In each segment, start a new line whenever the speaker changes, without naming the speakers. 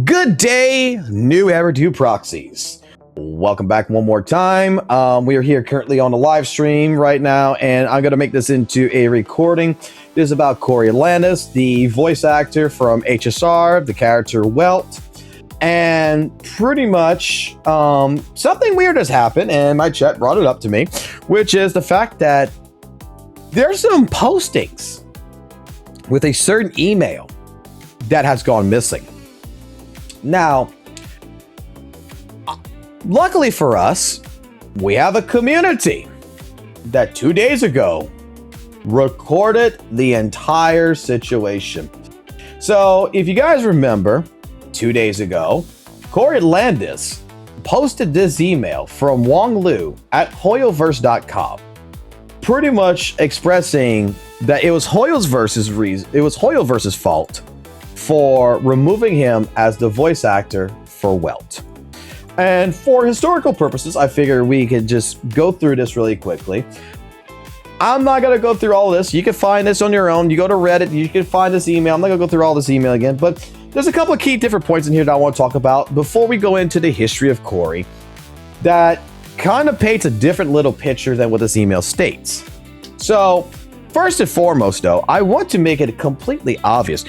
Good day, new ever two proxies. Welcome back one more time. We are here currently on a live stream right now, and I'm going to make this into a recording. This is about Cory Landis, the voice actor from HSR, the character Welt. And pretty much something weird has happened, and my chat brought it up to me, which is the fact that there's some postings with a certain email that has gone missing. Now, luckily for us, we have a community that 2 days ago recorded the entire situation. So if you guys remember, 2 days ago, Cory Landis posted this email from Wong Lu at hoyoverse.com, pretty much expressing that it was Hoyoverse's fault for removing him as the voice actor for Welt. And for historical purposes, I figure we could just go through this really quickly. I'm not going to go through all of this. You can find this on your own. You go to Reddit, you can find this email. I'm not going to go through all this email again, but there's a couple of key different points in here that I want to talk about before we go into the history of Cory that kind of paints a different little picture than what this email states. So, first and foremost, though, I want to make it completely obvious.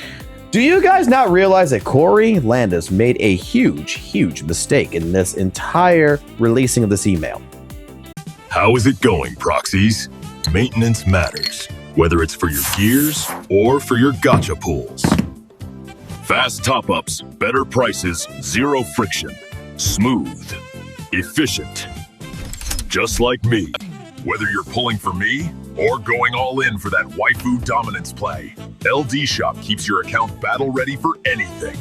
Do you guys not realize that Cory Landis made a huge mistake in this entire releasing of this email?
How is it going, proxies? Maintenance matters, whether it's for your gears or for your gacha pools. Fast top-ups, better prices, zero friction, smooth, efficient. Just like me, whether you're pulling for me or going all in for that waifu dominance play, LDSHOP keeps your account battle ready for anything.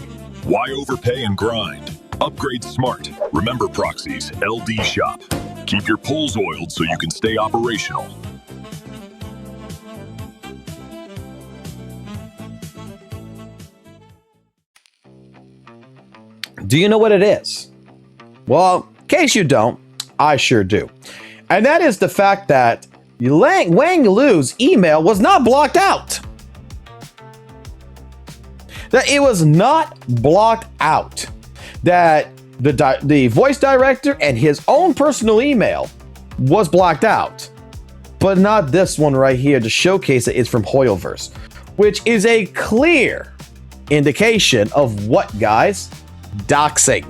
Why overpay and grind? Upgrade smart. Remember, proxies, LDSHOP. Keep your pulls oiled so you can stay operational.
Do you know what it is? Well, in case you don't, I sure do. And that is the fact that Wang Lu's email was not blocked out. That it was not blocked out. That the voice director and his own personal email was blocked out. But not this one right here to showcase that it's from Hoyoverse, which is a clear indication of what, guys? Doxing.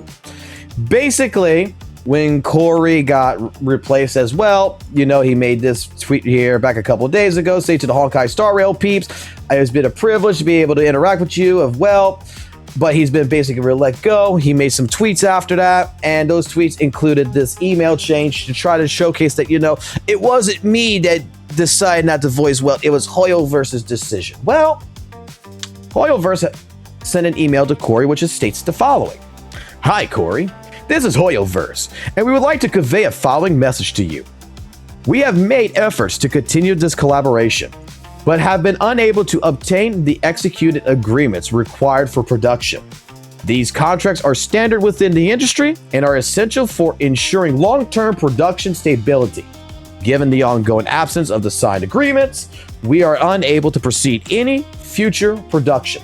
Basically, when Cory got replaced as well, you know, he made this tweet here back a couple of days ago, say to the Honkai Star Rail peeps, it's been a privilege to be able to interact with you as well, but he's been basically let go. He made some tweets after that, and those tweets included this email change to try to showcase that, you know, it wasn't me that decided not to voice Welt, it was Hoyoverse's decision. Well, Hoyoverse sent an email to Cory which states the following. Hi, Cory. This is Hoyoverse, and we would like to convey a following message to you. We have made efforts to continue this collaboration, but have been unable to obtain the executed agreements required for production. These contracts are standard within the industry and are essential for ensuring long-term production stability. Given the ongoing absence of the signed agreements, we are unable to proceed any future production.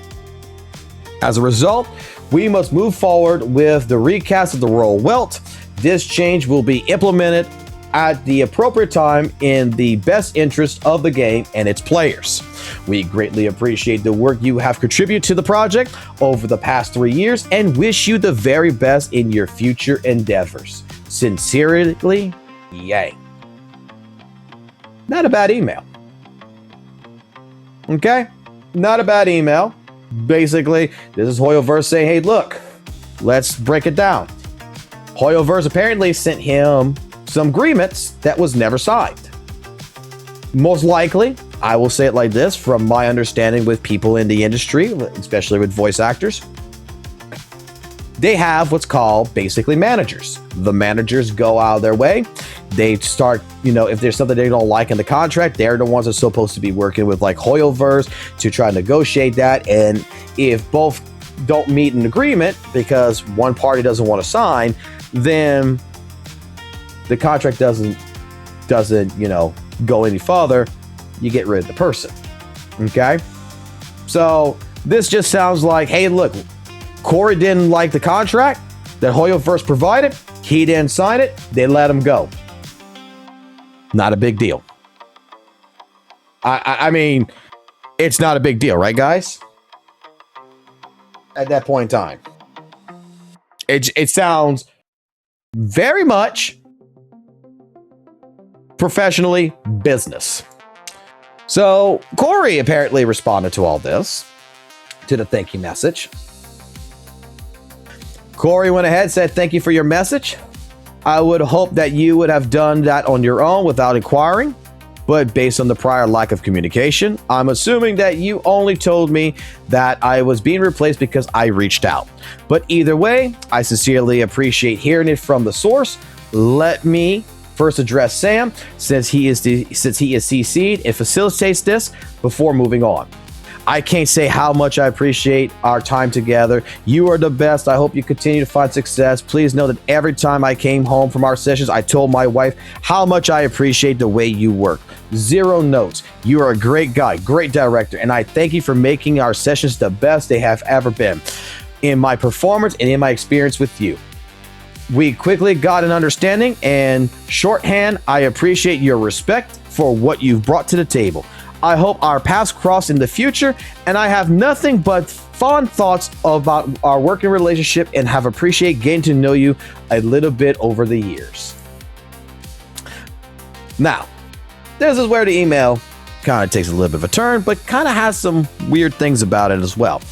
As a result, we must move forward with the recast of the role Welt. This change will be implemented at the appropriate time in the best interest of the game and its players. We greatly appreciate the work you have contributed to the project over the past 3 years and wish you the very best in your future endeavors. Sincerely, Yang. Not a bad email. Okay? Not a bad email. Basically, this is Hoyoverse saying, hey, look, let's break it down. Hoyoverse apparently sent him some agreements that was never signed. Most likely, I will say it like this, from my understanding with people in the industry, especially with voice actors, they have what's called basically managers. The managers go out of their way. They start, you know, if there's something they don't like in the contract, they're the ones that are supposed to be working with like Hoyoverse to try and negotiate that. And if both don't meet an agreement because one party doesn't want to sign, then the contract doesn't, you know, go any further. You get rid of the person. Okay. So this just sounds like, hey, look, Cory didn't like the contract that Hoyo first provided. He didn't sign it. They let him go. Not a big deal. I mean, it's not a big deal, right, guys? At that point in time, it sounds very much professionally business. So Cory apparently responded to all this, to the thank you message. Cory went ahead and said, "Thank you for your message. I would hope that you would have done that on your own without inquiring. But based on the prior lack of communication, I'm assuming that you only told me that I was being replaced because I reached out. But either way, I sincerely appreciate hearing it from the source. Let me first address Sam, since he is CC'd and facilitates this before moving on. I can't say how much I appreciate our time together. You are the best. I hope you continue to find success. Please know that every time I came home from our sessions, I told my wife how much I appreciate the way you work. Zero notes. You are a great guy, great director, and I thank you for making our sessions the best they have ever been in my performance and in my experience with you. We quickly got an understanding, and shorthand, I appreciate your respect for what you've brought to the table. I hope our paths cross in the future, and I have nothing but fond thoughts about our working relationship and have appreciated getting to know you a little bit over the years." Now, this is where the email kind of takes a little bit of a turn, but kind of has some weird things about it as well.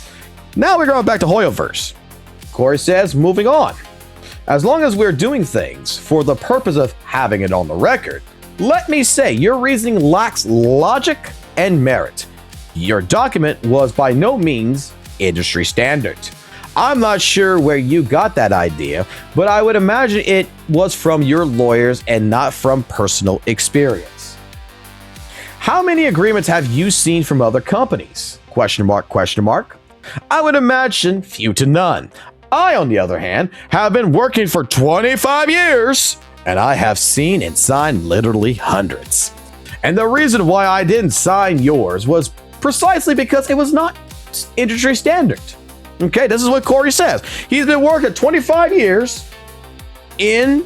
Now we're going back to Hoyoverse. Cory says, "Moving on. As long as we're doing things for the purpose of having it on the record, let me say your reasoning lacks logic and merit. Your document was by no means industry standard. I'm not sure where you got that idea, but I would imagine it was from your lawyers and not from personal experience. How many agreements have you seen from other companies? Question mark, question mark. I would imagine few to none. I, on the other hand, have been working for 25 years, and I have seen and signed literally hundreds. And the reason why I didn't sign yours was precisely because it was not industry standard." Okay, this is what Cory says. He's been working 25 years in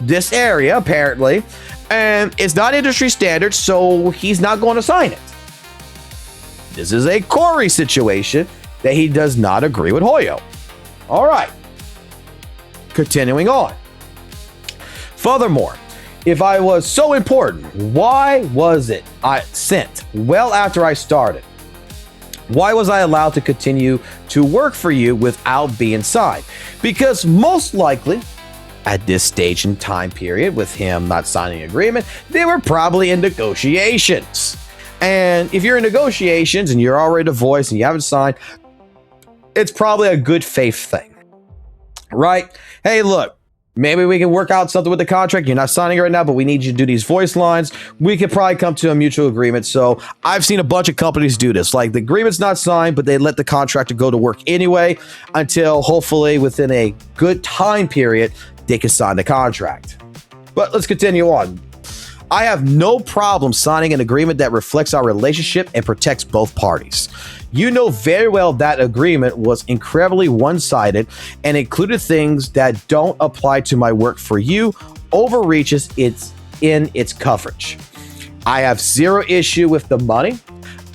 this area, apparently, and it's not industry standard, so he's not going to sign it. This is a Cory situation that he does not agree with Hoyo. All right, continuing on. Furthermore, if I was so important, why was it I sent well after I started? Why was I allowed to continue to work for you without being signed? Because most likely, at this stage in time period, with him not signing an agreement, they were probably in negotiations. And if you're in negotiations and you're already divorced and you haven't signed, it's probably a good faith thing, right? Hey, look, maybe we can work out something with the contract. You're not signing it right now, but we need you to do these voice lines. We could probably come to a mutual agreement. So I've seen a bunch of companies do this. Like the agreement's not signed, but they let the contractor go to work anyway until hopefully within a good time period, they can sign the contract. But let's continue on. I have no problem signing an agreement that reflects our relationship and protects both parties. You know very well that agreement was incredibly one-sided and included things that don't apply to my work for you, overreaches in its coverage. I have zero issue with the money.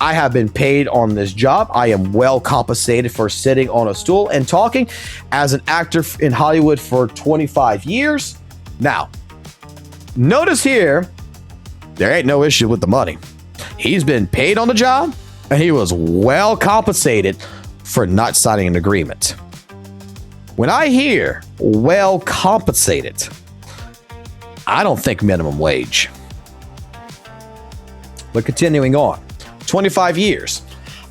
I have been paid on this job. I am well compensated for sitting on a stool and talking as an actor in Hollywood for 25 years. Now, notice here, there ain't no issue with the money. He's been paid on the job, and he was well compensated for not signing an agreement. When I hear well compensated, I don't think minimum wage. But continuing on, 25 years.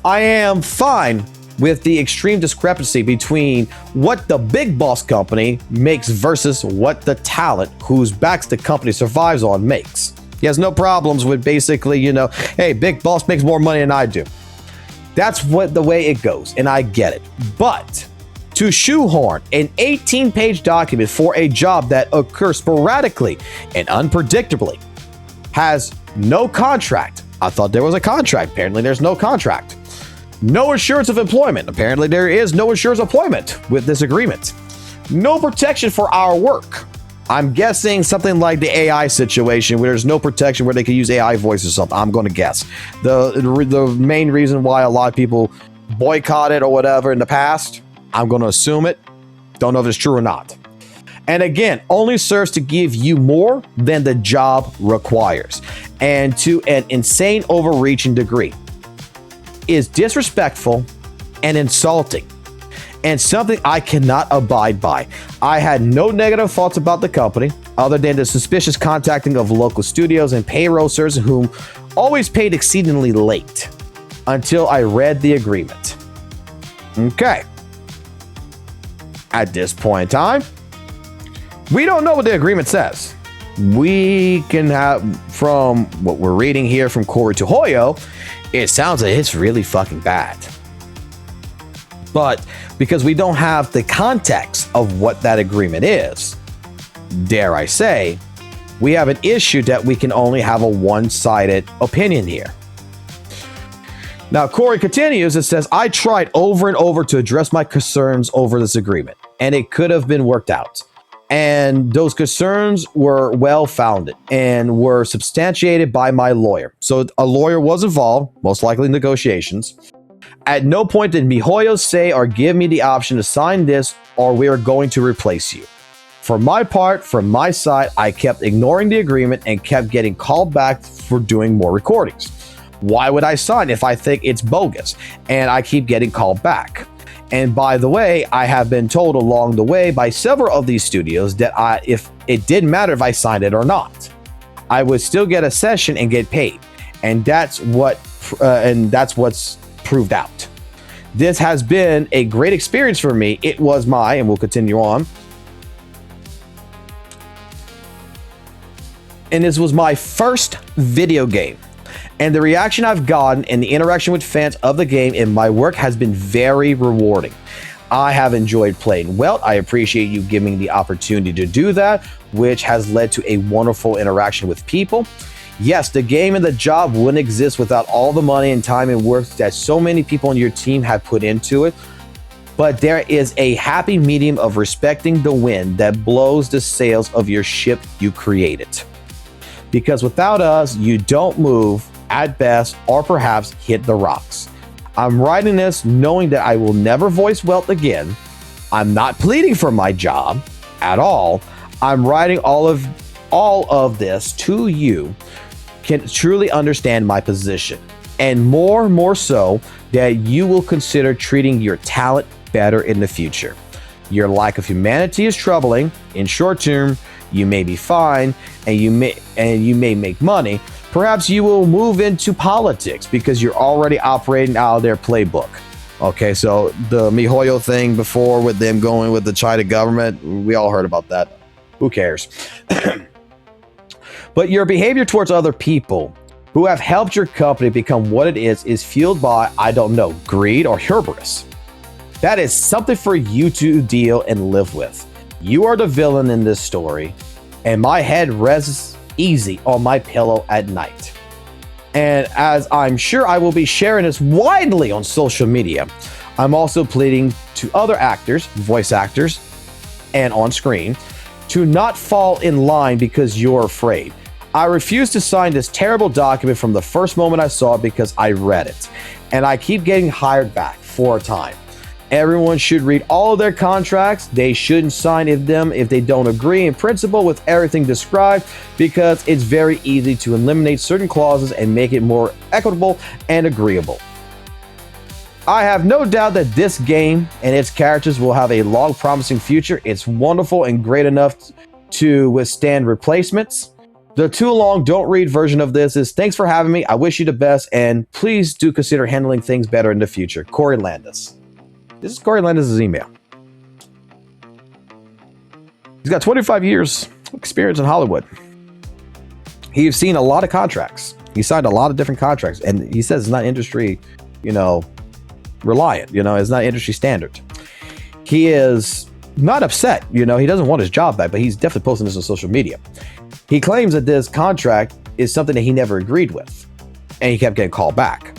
I am fine with the extreme discrepancy between what the big boss company makes versus what the talent whose backs the company survives on makes. He has no problems with basically, hey, big boss makes more money than I do. That's the way it goes, and I get it. But to shoehorn an 18-page document for a job that occurs sporadically and unpredictably, has no contract. I thought there was a contract. Apparently, there's no contract. No assurance of employment. Apparently, there is no assurance of employment with this agreement. No protection for our work. I'm guessing something like the AI situation where there's no protection where they can use AI voice or something. I'm going to guess. The main reason why a lot of people boycotted or whatever in the past, I'm going to assume it. Don't know if it's true or not. And again, only serves to give you more than the job requires, and to an insane overreaching degree. Is disrespectful and insulting, and something I cannot abide by. I had no negative thoughts about the company other than the suspicious contacting of local studios and payroll services whom always paid exceedingly late until I read the agreement. Okay. At this point in time, we don't know what the agreement says. We can have, from what we're reading here from Cory to Hoyo, it sounds like it's really fucking bad. But because we don't have the context of what that agreement is, dare I say, we have an issue that we can only have a one-sided opinion here. Now, Cory continues and says, I tried over and over to address my concerns over this agreement, and it could have been worked out. And those concerns were well-founded and were substantiated by my lawyer. So a lawyer was involved, most likely negotiations. At no point did MiHoYo say or give me the option to sign this or we are going to replace you. For my part, from my side, I kept ignoring the agreement and kept getting called back for doing more recordings. Why would I sign if I think it's bogus? And I keep getting called back. And by the way, I have been told along the way by several of these studios that if it didn't matter if I signed it or not, I would still get a session and get paid. And that's what's proved out. This has been a great experience for me. It was and we'll continue on. And this was my first video game. And the reaction I've gotten and the interaction with fans of the game in my work has been very rewarding. I have enjoyed playing Welt. I appreciate you giving me the opportunity to do that, which has led to a wonderful interaction with people. Yes, the game and the job wouldn't exist without all the money and time and work that so many people on your team have put into it. But there is a happy medium of respecting the wind that blows the sails of your ship you created. Because without us, you don't move at best, or perhaps hit the rocks. I'm writing this knowing that I will never voice Welt again. I'm not pleading for my job at all. I'm writing all of this to you can truly understand my position, and more so that you will consider treating your talent better in the future. Your lack of humanity is troubling. In short term, you may be fine and you may make money. Perhaps you will move into politics because you're already operating out of their playbook. Okay, so the MiHoYo thing before with them going with the China government, we all heard about that. Who cares? But your behavior towards other people who have helped your company become what it is fueled by, I don't know, greed or hubris. That is something for you to deal and live with. You are the villain in this story, and my head rests easy on my pillow at night. And as I'm sure I will be sharing this widely on social media, I'm also pleading to other actors, voice actors, and on screen to not fall in line because you're afraid. I refuse to sign this terrible document from the first moment I saw it because I read it, and I keep getting hired back for a time. Everyone should read all of their contracts. They shouldn't sign if they don't agree in principle with everything described, because it's very easy to eliminate certain clauses and make it more equitable and agreeable. I have no doubt that this game and its characters will have a long promising future. It's wonderful and great enough to withstand replacements. The too long don't read version of this is thanks for having me. I wish you the best, and please do consider handling things better in the future. Cory Landis. This is Cory Landis' email. He's got 25 years experience in Hollywood. He's seen a lot of contracts. He signed a lot of different contracts, and he says it's not industry, reliant. It's not industry standard. He is not upset. He doesn't want his job back, but he's definitely posting this on social media. He claims that this contract is something that he never agreed with, and he kept getting called back.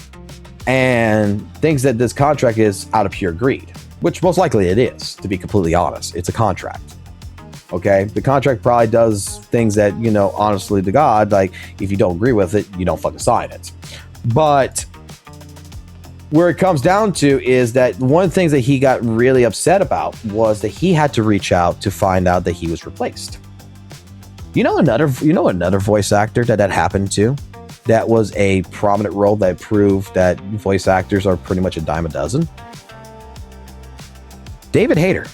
and thinks that this contract is out of pure greed, which most likely it is, to be completely honest. It's a contract. Okay, the contract probably does things that, you know, honestly to God, like if you don't agree with it, you don't fucking sign it. But where it comes down to is that one of the things that he got really upset about was that he had to reach out to find out that he was replaced. You know another voice actor that happened to, that was a prominent role that proved that voice actors are pretty much a dime a dozen? David Hayter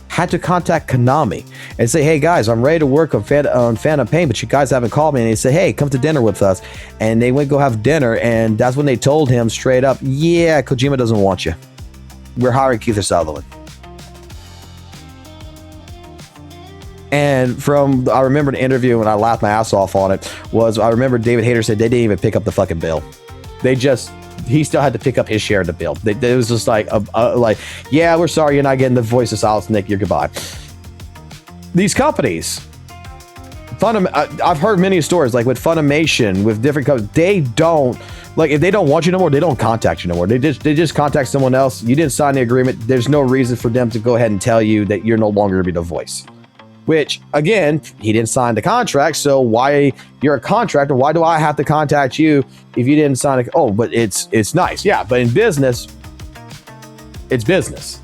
had to contact Konami and say, hey guys, I'm ready to work on Phantom Pain, but you guys haven't called me. And they say, hey, come to dinner with us. And they went go have dinner, and that's when they told him straight up, yeah, Kojima doesn't want you. We're hiring Keith Sutherland. And I remember the interview, and I laughed my ass off on it, I remember David Hayter said they didn't even pick up the fucking bill. He still had to pick up his share of the bill. It was just like, yeah, we're sorry you're not getting the voice of Silence Nick, you're goodbye. These companies, I've heard many stories, like with Funimation, with different companies, they don't, like if they don't want you no more, they don't contact you no more. They just contact someone else. You didn't sign the agreement. There's no reason for them to go ahead and tell you that you're no longer going to be the voice. Which, again, he didn't sign the contract, so why, you're a contractor, why do I have to contact you if you didn't sign it? Oh, but it's nice. Yeah, but in business, it's business.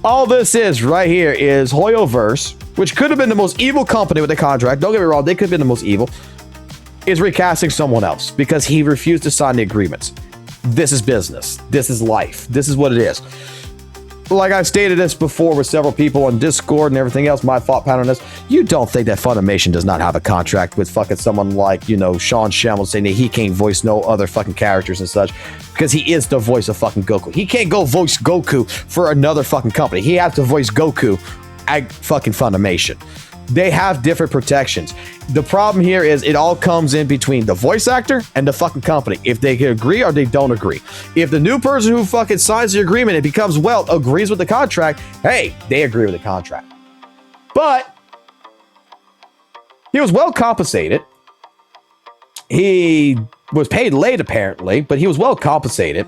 All this is right here is Hoyoverse, which could have been the most evil company with the contract. Don't get me wrong, they could have been the most evil. Is recasting someone else because he refused to sign the agreements. This is business. This is life. This is what it is. Like I've stated this before with several people on Discord and everything else, my thought pattern is, you don't think that Funimation does not have a contract with fucking someone like, you know, Sean Shamel saying that he can't voice no other fucking characters and such, because he is the voice of fucking Goku. He can't go voice Goku for another fucking company. He has to voice Goku at fucking Funimation. They have different protections. The problem here is it all comes in between the voice actor and the fucking company. If they can agree or they don't agree. If the new person who fucking signs the agreement and becomes Welt agrees with the contract, hey, they agree with the contract. But he was well compensated. He was paid late apparently, but he was well compensated.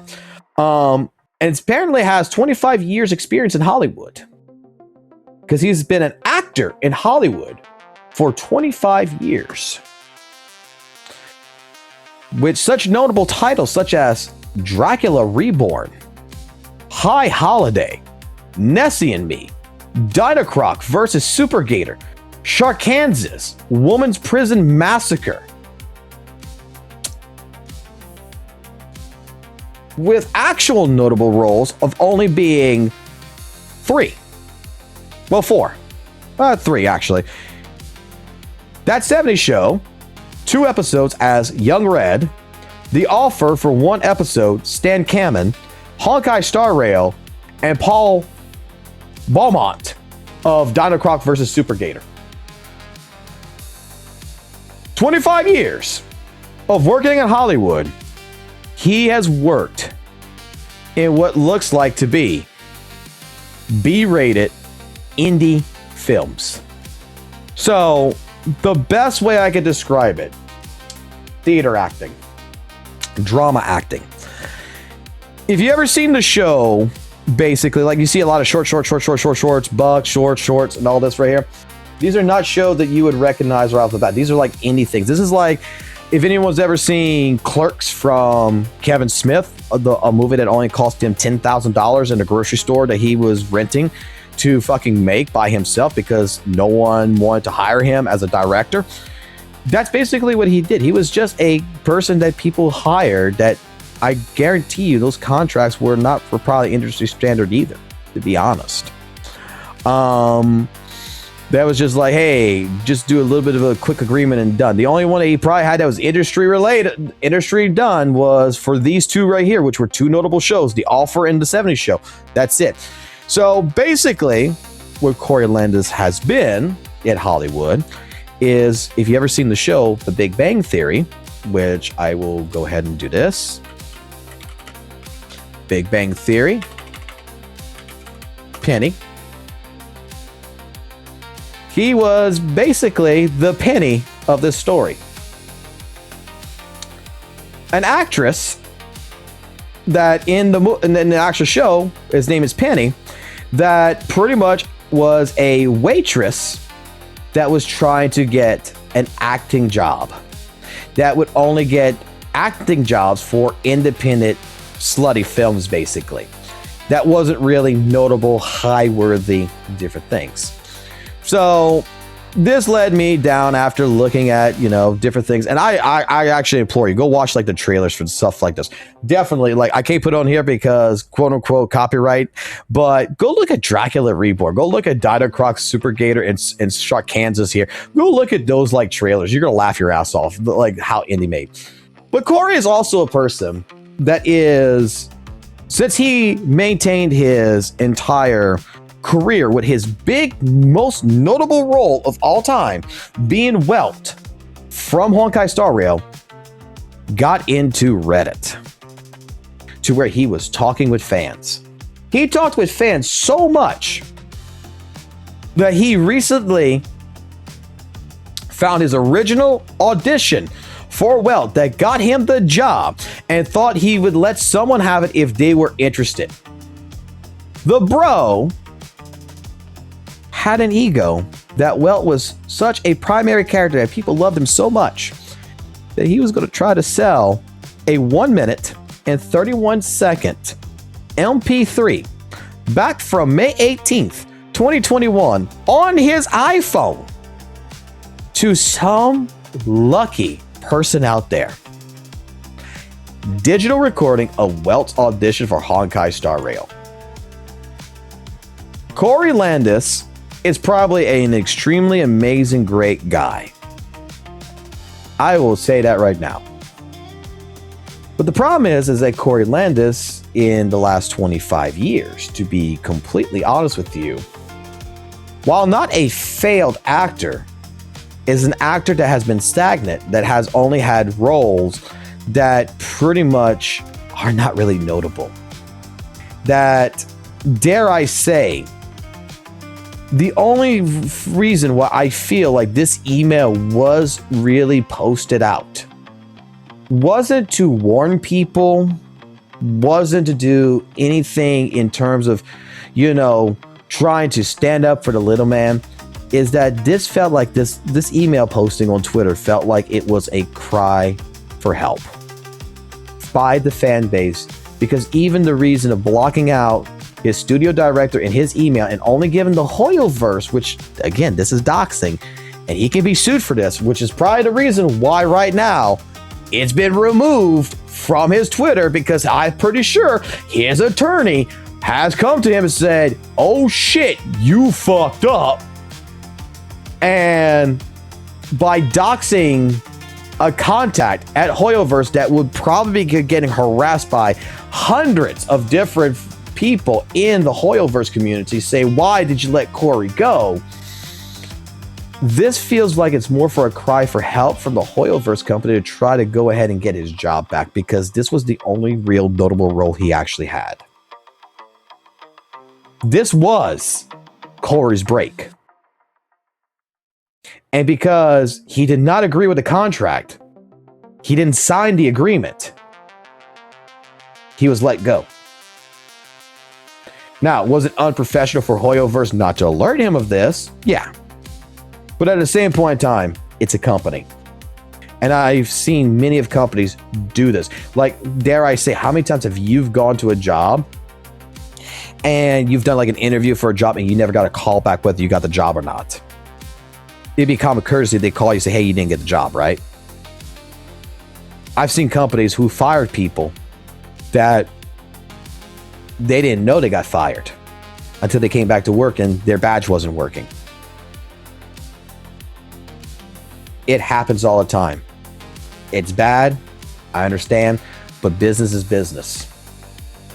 And apparently has 25 years experience in Hollywood. Because he's been an actor in Hollywood for 25 years. With such notable titles such as Dracula Reborn, High Holiday, Nessie and Me, Dinocroc vs. Super Gator, Sharkansas, Woman's Prison Massacre. With actual notable roles of only being 3. Well, 4. 3, actually. That 70s show, 2 episodes as Young Red, The Offer for 1 episode, Stan Kamen, Honkai Star Rail, and Paul Beaumont of Dinocroc vs. Super Gator. 25 years of working in Hollywood, he has worked in what looks like to be B-rated indie films. So the best way I could describe it, theater acting, drama acting. If you ever seen the show, basically, like you see a lot of shorts, Buck, shorts, and all this right here. These are not shows that you would recognize right off the bat. These are like indie things. This is like, if anyone's ever seen Clerks from Kevin Smith, a movie that only cost him $10,000 in a grocery store that he was renting to fucking make by himself because no one wanted to hire him as a director. That's basically what he did. He was just a person that people hired that I guarantee you those contracts were not for probably industry standard either, to be honest. That was just like, hey, just do a little bit of a quick agreement and done. The only one that he probably had that was industry done was for these 2 right here, which were 2 notable shows, The Offer and The 70s Show. That's it. So basically, what Cory Landis has been in Hollywood is, if you ever seen the show The Big Bang Theory, which I will go ahead and do this. Big Bang Theory. Penny. He was basically the Penny of this story. An actress that in the actual show, his name is Penny, that pretty much was a waitress that was trying to get an acting job, that would only get acting jobs for independent slutty films, basically. That wasn't really notable, high-worthy, different things. So this led me down after looking at, different things. And I actually implore you, go watch like the trailers for stuff like this. Definitely, like, I can't put it on here because quote unquote copyright, but go look at Dracula Reborn. Go look at Dino Croc Super Gator and Shark Kansas here. Go look at those like trailers. You're going to laugh your ass off, like how indie made. But Cory is also a person that is, since he maintained his entire career with his big, most notable role of all time being Welt from Honkai Star Rail, got into Reddit to where he was talking with fans. He talked with fans so much that he recently found his original audition for Welt that got him the job and thought he would let someone have it if they were interested. The bro had an ego that Welt was such a primary character that people loved him so much that he was going to try to sell a 1 minute and 31 second MP3 back from May 18th, 2021 on his iPhone to some lucky person out there. Digital recording of Welt's audition for Honkai Star Rail. Cory Landis is probably an extremely amazing, great guy. I will say that right now. But the problem is that Cory Landis, in the last 25 years, to be completely honest with you, while not a failed actor, is an actor that has been stagnant, that has only had roles that pretty much are not really notable. That, dare I say, the only reason why I feel like this email was really posted out wasn't to warn people, wasn't to do anything in terms of, trying to stand up for the little man, is that this felt like this email posting on Twitter felt like it was a cry for help by the fan base, because even the reason of blocking out his studio director in his email and only giving the Hoyo verse, which again, this is doxing, and he can be sued for this, which is probably the reason why right now it's been removed from his Twitter, because I'm pretty sure his attorney has come to him and said, oh shit, you fucked up. And by doxing a contact at Hoyoverse that would probably be getting harassed by hundreds of different people in the Hoyoverse community, say, why did you let Cory go? This feels like it's more for a cry for help from the Hoyoverse company to try to go ahead and get his job back, because this was the only real notable role he actually had. This was Cory's break. And because he did not agree with the contract, he didn't sign the agreement, he was let go. Now, was it unprofessional for Hoyoverse not to alert him of this? Yeah. But at the same point in time, it's a company. And I've seen many of companies do this. Like, dare I say, how many times have you gone to a job and you've done like an interview for a job and you never got a call back whether you got the job or not? It'd be common courtesy, they call you, say, hey, you didn't get the job, right? I've seen companies who fired people that they didn't know they got fired until they came back to work and their badge wasn't working. It happens all the time. It's bad, I understand, but business is business.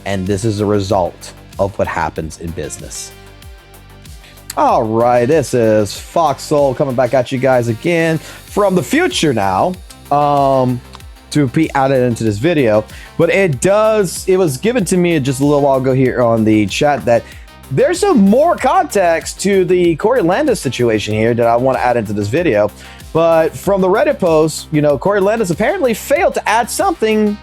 And this is a result of what happens in business. All right, this is FOXSOL coming back at you guys again from the future now, to be added into this video. But it was given to me just a little while ago here on the chat that there's some more context to the Cory Landis situation here that I want to add into this video. But from the Reddit post, Cory Landis apparently failed to add something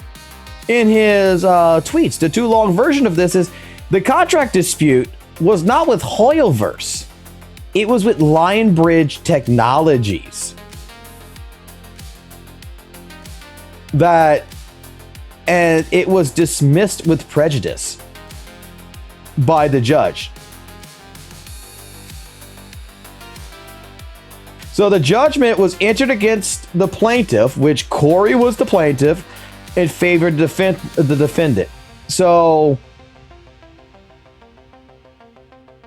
in his tweets. The too long version of this is the contract dispute was not with Hoyoverse. It was with Lionbridge Technologies. And it was dismissed with prejudice by the judge. So the judgment was entered against the plaintiff, which Cory was the plaintiff, and favored the defendant. So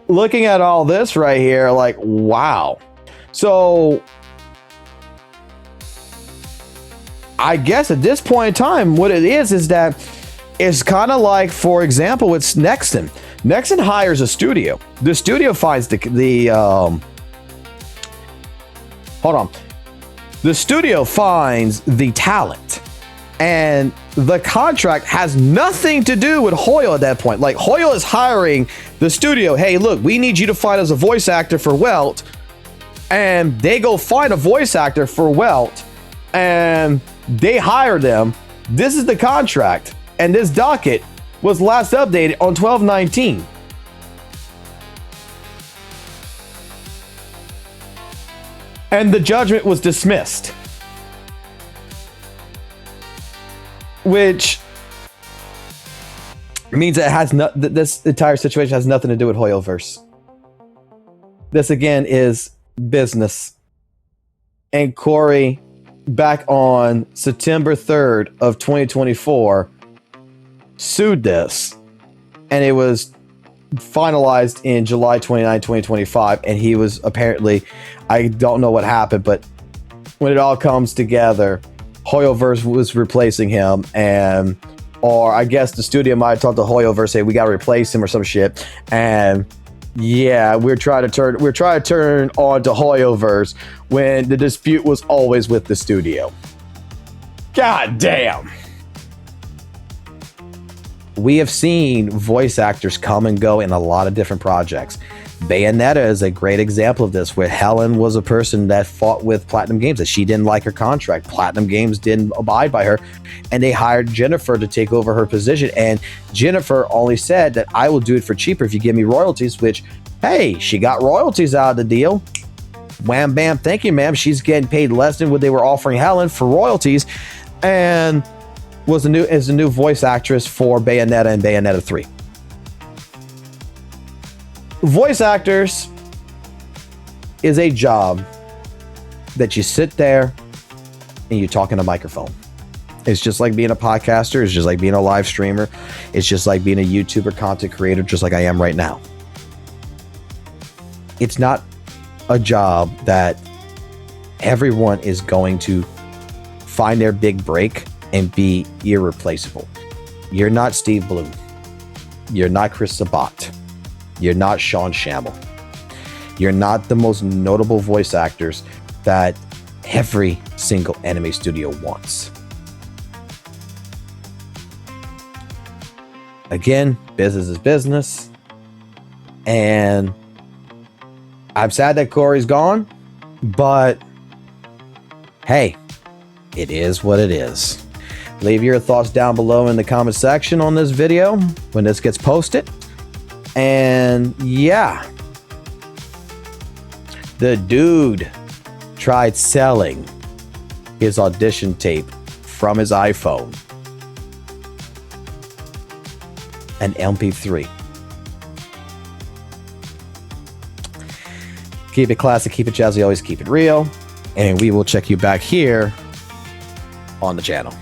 looking at all this right here, like, wow. So I guess at this point in time, what it is that it's kind of like, for example, it's Nexon. Nexon hires a studio. The studio finds the studio finds the talent, and the contract has nothing to do with Hoyo at that point. Like, Hoyo is hiring the studio. Hey, look, we need you to find us a voice actor for Welt, and they go find a voice actor for Welt, and they hire them. This is the contract, and this docket was last updated on 12/19. And the judgment was dismissed, which means it has this entire situation has nothing to do with Hoyoverse. This again is business. And Cory, back on September 3rd of 2024, sued this, and it was finalized in July 29, 2025, and he was apparently, I don't know what happened, but when it all comes together, Hoyoverse was replacing him, or I guess the studio might have talked to Hoyoverse, say we gotta replace him or some shit, and yeah, we're trying to turn on to Hoyoverse when the dispute was always with the studio. God damn. We have seen voice actors come and go in a lot of different projects. Bayonetta is a great example of this, where Helen was a person that fought with Platinum Games, that she didn't like her contract. Platinum Games didn't abide by her, and they hired Jennifer to take over her position. And Jennifer only said that I will do it for cheaper if you give me royalties, which, hey, she got royalties out of the deal. Wham, bam, thank you, ma'am. She's getting paid less than what they were offering Helen for royalties, and is the new voice actress for Bayonetta and Bayonetta 3. Voice actors is a job that you sit there and you talk in a microphone. It's just like being a podcaster. It's just like being a live streamer. It's just like being a YouTuber content creator, just like I am right now. It's not a job that everyone is going to find their big break and be irreplaceable. You're not Steve Bloom. You're not Chris Sabat. You're not Sean Shamel. You're not the most notable voice actors that every single anime studio wants. Again, business is business. And I'm sad that Cory's gone, but hey, it is what it is. Leave your thoughts down below in the comment section on this video when this gets posted. And yeah, the dude tried selling his audition tape from his iPhone, an MP3. Keep it classic, keep it jazzy, always keep it real. And we will check you back here on the channel.